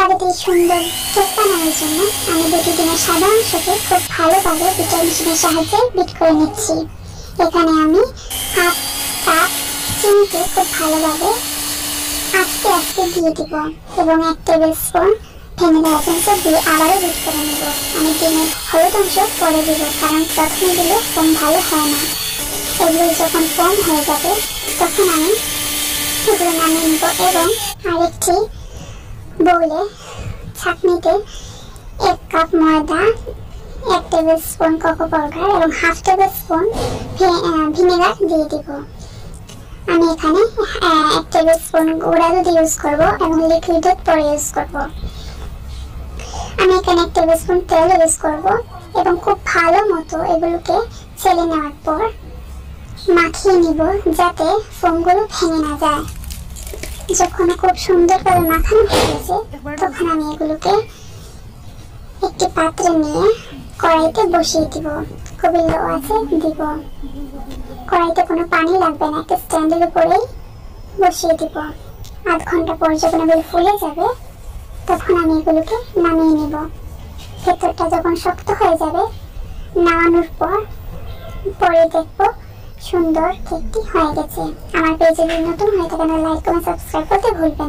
আমাদের এই সুন্দর কেক বানানোর জন্য আমি দুটি ডিমের সাদা অংশকে খুব ভালোভাবে বিটার মেশিনের সাহায্যে বিট করে নিচ্ছি। এখানে আমি হাফ কাপ চিনিকে খুব ভালোভাবে আস্তে আস্তে দিয়ে দিব এবং 1 টেবিল স্পুন ভ্যানিলা এসেন্স দিয়ে আবারও বিট করে নেব। আমি ডিমের হলুদ অংশ পরে দিব, কারণ প্রথমে দিলে ফোম ভালো হয় না। এগুলো যখন ফোম হয়ে যাবে তখন আমি এগুলো নামিয়ে নেব এবং আরেকটি বউলে ছাঁকনিতে 1 কাপ ময়দা, 1 টেবিল স্পুন কোকো পাউডার এবং হাফ টেবিল স্পুন ভিনেগার দিয়ে দিব। আমি এখানে 1 টেবিল স্পুন গুঁড়া দুধ ইউজ করব এবং লিকুইড দুধ পরে ইউজ করব। আমি এখানে 1 টেবিল স্পুন তেল ইউজ করব এবং খুব ভালো মতো এগুলোকে চেলে নেওয়ার পর মাখিয়ে নিব যাতে ফোমগুলো ভেঙে না যায়। যখন খুব সুন্দরভাবে মাখানো হয়ে গেছে তখন আমি এগুলোকে একটি পাত্রে নিয়ে কড়াইতে বসিয়ে দিব। খুবই লো আছে দিব। কড়াইতে কোনো পানি লাগবে না, একটা স্ট্যান্ডের উপরেই বসিয়ে দিব। আধ ঘন্টা পর যখন এগুলো ফুলে যাবে তখন আমি এগুলোকে নামিয়ে নিব। ভেতরটা যখন শক্ত হয়ে যাবে নামানোর পরে দেখবো সুন্দর কেকটি হয়ে গেছে। আমার পেজে যদি নতুন হয়ে থাকেন লাইক কমেন্ট সাবস্ক্রাইব করতে ভুলবেন না।